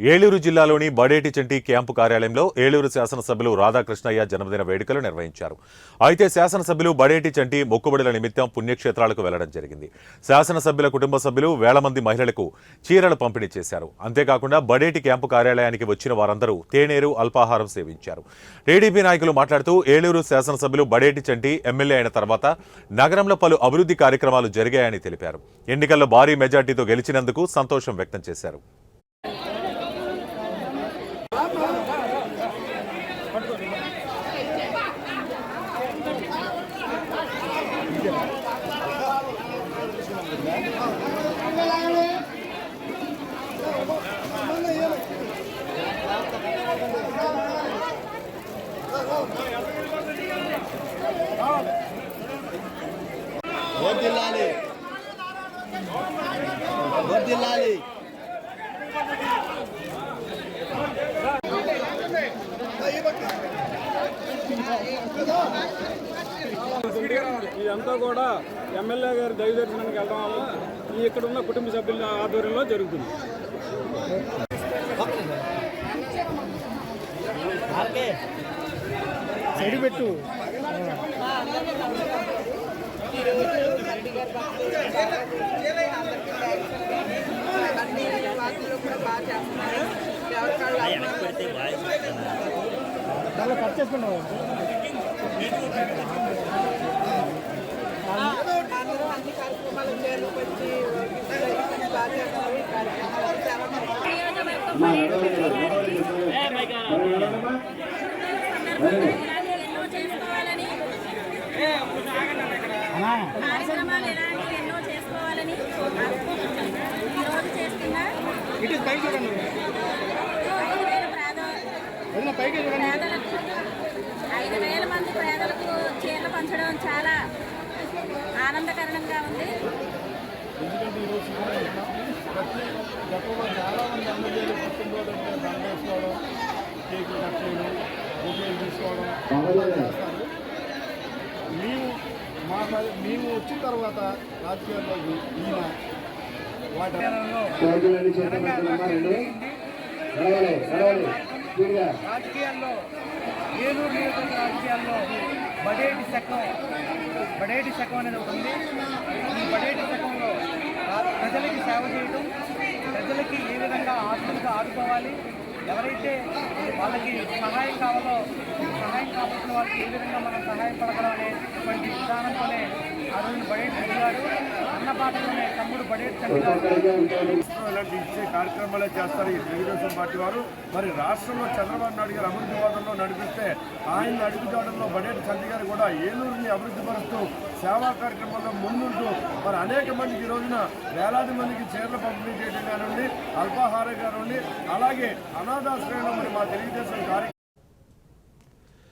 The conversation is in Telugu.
ఏలూరు జిల్లాలోని బడేటి చంటి క్యాంపు కార్యాలయంలో ఏలూరు శాసనసభ్యులు రాధాకృష్ణయ్య జన్మదిన వేడుకలు నిర్వహించారు. అయితే శాసనసభ్యులు బడేటి చంటి మొక్కుబడుల నిమిత్తం పుణ్యక్షేత్రాలకు వెళ్లడం జరిగింది. శాసనసభ్యుల కుటుంబ సభ్యులు వేల మంది మహిళలకు చీరలు పంపిణీ చేశారు. అంతేకాకుండా బడేటి క్యాంపు కార్యాలయానికి వచ్చిన వారందరూ తేనీరు, అల్పాహారం సేవించారు. టీడీపీ నాయకులు మాట్లాడుతూ ఏలూరు శాసనసభ్యులు బడేటి చంటి ఎమ్మెల్యే అయిన తర్వాత నగరంలో పలు అభివృద్ధి కార్యక్రమాలు జరిగాయని తెలిపారు. ఎన్నికల్లో భారీ మెజార్టీతో గెలిచినందుకు సంతోషం వ్యక్తం చేశారు. ఇదంతా కూడా ఎమ్మెల్యే గారి దైవ దర్శనానికి వెళ్ళడం వల్ల ఇక్కడ ఉన్న కుటుంబ సభ్యుల ఆధ్వర్యంలో జరుగుతుంది. పెట్టు కట్ చేసుకున్నావు. అన్ని కార్యక్రమాలు చేరుకొచ్చి కార్యక్రమాలు ఎలాంటివి ఎన్నో చేసుకోవాలని ఈరోజు చేస్తున్న 5,000 మంది పేదలకు చీరలు పంచడం చాలా ఆనందకరంగా ఉంది. ఎందుకంటే ఈరోజు గతంలో చాలామంది ఎమ్మెల్యేలు పుట్టినరోజు అంటే దండ వేసుకోవడం, కేకులు కట్ చేయడం, బొకేలు తీసుకోవడం చేస్తారు. మేము వచ్చిన తర్వాత రాజకీయాల్లోకి ఈయన రాజకీయాల్లో ఏలూరు నియోజకవర్గ రాజకీయాల్లో బడేటి శకం అనేది ఒకటి ఉంది. ఈ బడేటి శకంలో ప్రజలకి సేవ చేయడం, ప్రజలకి ఏ విధంగా ఆర్థికంగా ఆదుకోవాలి, ఎవరైతే వాళ్ళకి సహాయం కావాల్సిన వాళ్ళకి ఏ విధంగా మనం సహాయపడగలం అనేటువంటి విధానంతోనే ఆ రోజు బడేటి చదివాడు. అన్నపాటలోనే తమ్ముడు బడేటి చదివాడు. ఇలాంటి ఇచ్చే కార్యక్రమాలే చేస్తారు ఈ తెలుగుదేశం పార్టీ వారు. మరి రాష్ట్రంలో చంద్రబాబు నాయుడు గారు అభివృద్ధి వాదంలో నడిపిస్తే ఆయన అడుగుజాడల్లో బడేటి చంటి గారు కూడా ఏలూరుని అభివృద్ధి పరుస్తూ సేవా కార్యక్రమాల్లో ముందుంటూ మరి అనేక మందికి ఈ రోజున వేలాది మందికి చీరలు పంపిణీ చేయడం కానివ్వండి, అల్పాహారం కానివ్వండి, అలాగే అనాథాశ్రయంలో మరి మా తెలుగుదేశం కార్యక్రమం